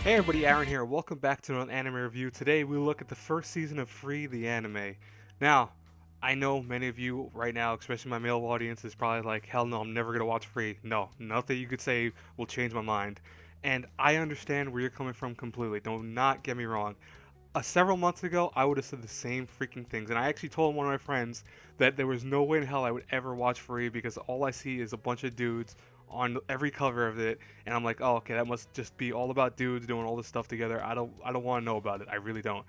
Hey everybody, Aaron here. Welcome back to an anime review. Today we look at the first season of Free the Anime. Now, I know many of you right now, especially my male audience, is probably like, hell no, I'm never gonna watch Free. No, nothing you could say will change my mind. And I understand where you're coming from completely. Do not get me wrong. Several months ago, I would have said the same freaking things. And I actually told one of my friends that there was no way in hell I would ever watch Free because all I see is a bunch of dudes on every cover of it, and I'm like, oh, okay, that must just be all about dudes doing all this stuff together. I don't want to know about it. I really don't.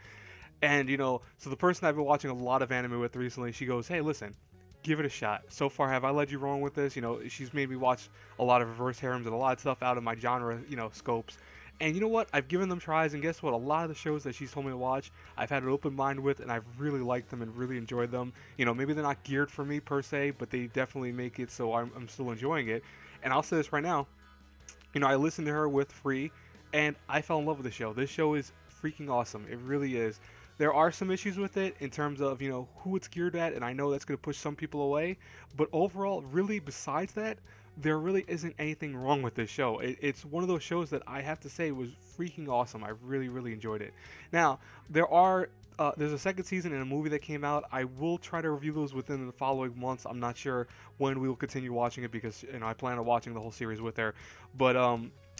And so the person I've been watching a lot of anime with recently, she goes, "Hey, listen, give it a shot. So far, have I led you wrong with this? She's made me watch a lot of reverse harems and a lot of stuff out of my genre, scopes. And you know what? I've given them tries, and guess what? A lot of the shows that she's told me to watch, I've had an open mind with, and I've really liked them and really enjoyed them. Maybe they're not geared for me per se, but they definitely make it so I'm still enjoying it. And I'll say this right now, I listened to her with Free, and I fell in love with the show. This show is freaking awesome. It really is. There are some issues with it in terms of who it's geared at, and I know that's going to push some people away. But overall, really, besides that, there really isn't anything wrong with this show. It's one of those shows that I have to say was freaking awesome. I really, really enjoyed it. Now, there's a second season and a movie that came out. I will try to review those within the following months. I'm not sure when we will continue watching it because I plan on watching the whole series with her. But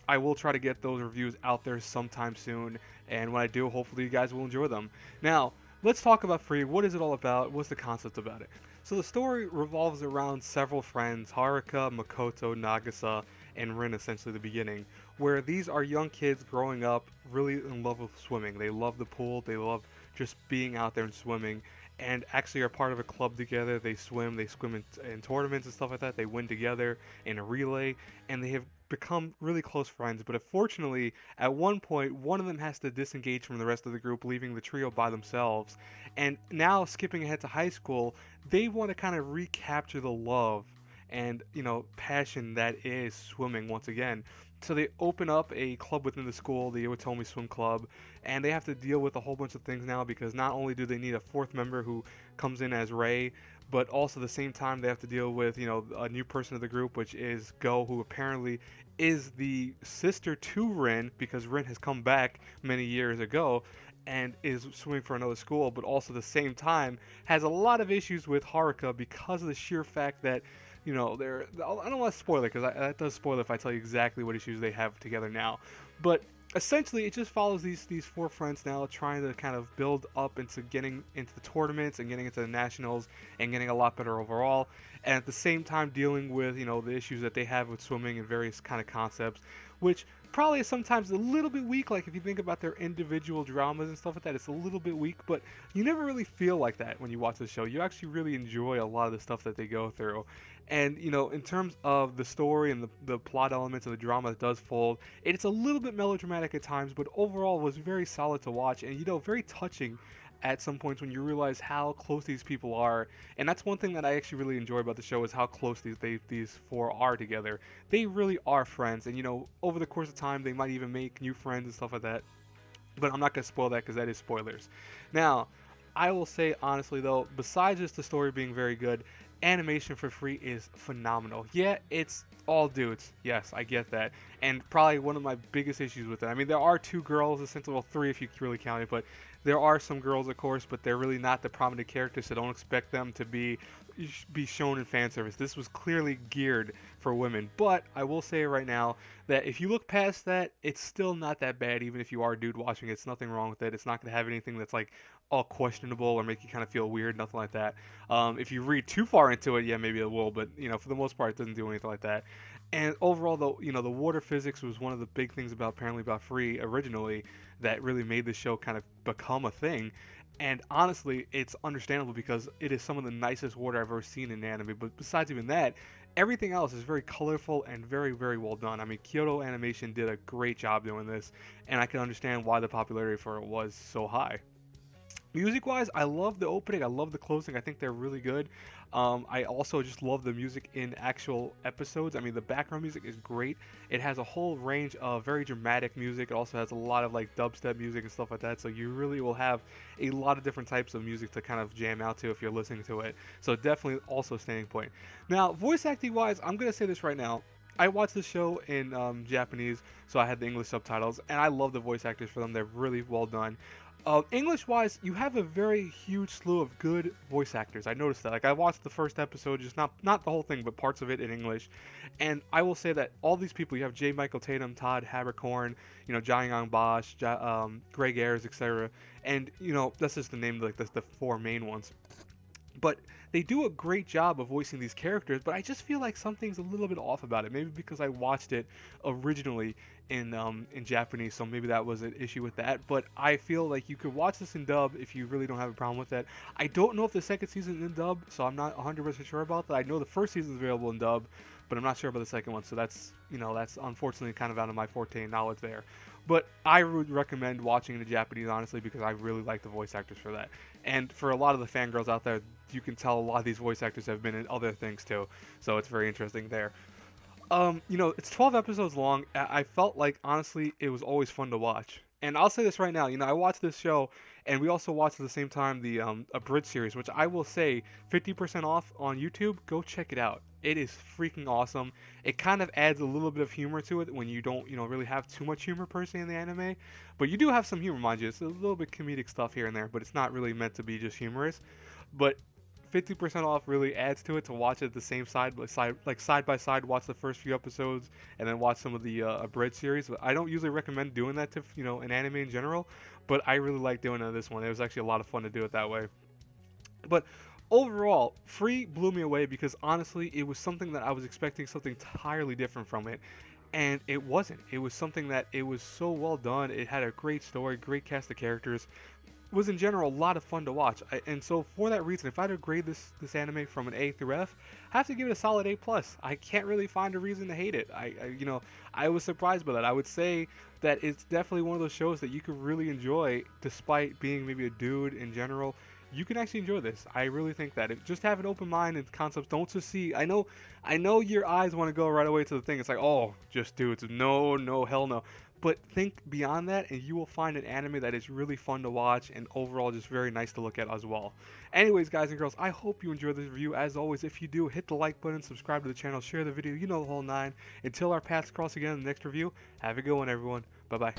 I will try to get those reviews out there sometime soon. And when I do, hopefully you guys will enjoy them. Now, let's talk about Free. What is it all about? What's the concept about it? So the story revolves around several friends, Haruka, Makoto, Nagasa, and Rin, essentially the beginning, where these are young kids growing up really in love with swimming. They love the pool, they love just being out there and swimming, and actually are part of a club together. They swim in tournaments and stuff like that. They win together in a relay, and they have become really close friends. But unfortunately, at one point, one of them has to disengage from the rest of the group, leaving the trio by themselves. And now, skipping ahead to high school, they want to kind of recapture the love and passion that is swimming once again. So they open up a club within the school, the Iwatobi Swim Club, and they have to deal with a whole bunch of things now because not only do they need a fourth member who comes in as Ray, but also at the same time they have to deal with a new person of the group, which is Go, who apparently is the sister to Rin because Rin has come back many years ago and is swimming for another school, but also at the same time has a lot of issues with Haruka because of the sheer fact that they're. I don't want to spoil it because that does spoil it if I tell you exactly what issues they have together now. But essentially, it just follows these four friends now trying to kind of build up into getting into the tournaments and getting into the nationals and getting a lot better overall. And at the same time, dealing with the issues that they have with swimming and various kind of concepts, which probably is sometimes a little bit weak. Like if you think about their individual dramas and stuff like that, it's a little bit weak. But you never really feel like that when you watch the show. You actually really enjoy a lot of the stuff that they go through. And in terms of the story and the plot elements of the drama that does fold, it's a little bit melodramatic at times, but overall was very solid to watch and very touching at some points when you realize how close these people are. And that's one thing that I actually really enjoy about the show is how close these four are together. They really are friends, and over the course of time they might even make new friends and stuff like that. But I'm not gonna spoil that because that is spoilers. Now, I will say honestly though, besides just the story being very good, animation for Free is phenomenal. Yeah, it's all dudes. Yes, I get that. And probably one of my biggest issues with it. I mean, there are two girls, essentially, well, three if you really count it, but there are some girls, of course, but they're really not the prominent characters, so don't expect them to be shown in fan service. This was clearly geared for women. But I will say right now that if you look past that, it's still not that bad, even if you are a dude watching it. It's nothing wrong with it. It's not going to have anything that's like all questionable or make you kind of feel weird, nothing like that. If you read too far into it, yeah, maybe it will, but for the most part, it doesn't do anything like that. And overall, though, the water physics was one of the big things apparently about Free originally that really made the show kind of become a thing. And honestly, it's understandable because it is some of the nicest water I've ever seen in anime. But besides even that, everything else is very colorful and very, very well done. I mean, Kyoto Animation did a great job doing this, and I can understand why the popularity for it was so high. Music wise, I love the opening. I love the closing. I think they're really good. I also just love the music in actual episodes. I mean, the background music is great. It has a whole range of very dramatic music. It also has a lot of like dubstep music and stuff like that. So you really will have a lot of different types of music to kind of jam out to if you're listening to it. So definitely also a standing point. Now, voice acting wise, I'm gonna say this right now. I watched the show in Japanese, so I had the English subtitles, and I love the voice actors for them. They're really well done. English-wise, you have a very huge slew of good voice actors. I noticed that. Like I watched the first episode, just not the whole thing, but parts of it in English, and I will say that all these people, you have J. Michael Tatum, Todd Haberkorn, Jang Young Bosch, Greg Ayres, etc. And that's just the name, like the four main ones. But they do a great job of voicing these characters, but I just feel like something's a little bit off about it. Maybe because I watched it originally in Japanese, so maybe that was an issue with that. But I feel like you could watch this in dub if you really don't have a problem with that. I don't know if the second season is in dub, so I'm not 100% sure about that. I know the first season is available in dub, but I'm not sure about the second one. So that's unfortunately kind of out of my forte knowledge there. But I would recommend watching the Japanese, honestly, because I really like the voice actors for that. And for a lot of the fangirls out there, you can tell a lot of these voice actors have been in other things too. So it's very interesting there. It's 12 episodes long. I felt like, honestly, it was always fun to watch. And I'll say this right now, I watched this show, and we also watched at the same time the abridged series, which I will say 50% off on YouTube. Go check it out. It is freaking awesome. It kind of adds a little bit of humor to it when you don't, really have too much humor per se in the anime. But you do have some humor, mind you. It's a little bit comedic stuff here and there, but it's not really meant to be just humorous. But 50% off really adds to it to watch it the same side by side, like side by side. Watch the first few episodes and then watch some of the abridged series. But I don't usually recommend doing that to an anime in general, but I really like doing it on this one. It was actually a lot of fun to do it that way. But overall, Free blew me away because honestly, it was something that I was expecting something entirely different from it. And it wasn't. It was something that it was so well done. It had a great story, great cast of characters, was in general a lot of fun to watch. And so for that reason, if I had to grade this anime from an A through F, I have to give it a solid A plus. I can't really find a reason to hate it. I was surprised by that. I would say that it's definitely one of those shows that you could really enjoy, despite being maybe a dude in general. You can actually enjoy this. I really think that. Just have an open mind and concepts. Don't just see. I know your eyes want to go right away to the thing. It's like, oh, just dudes. No, no, hell no. But think beyond that, and you will find an anime that is really fun to watch and overall just very nice to look at as well. Anyways, guys and girls, I hope you enjoyed this review. As always, if you do, hit the like button, subscribe to the channel, share the video. You know the whole nine. Until our paths cross again in the next review, have a good one, everyone. Bye-bye.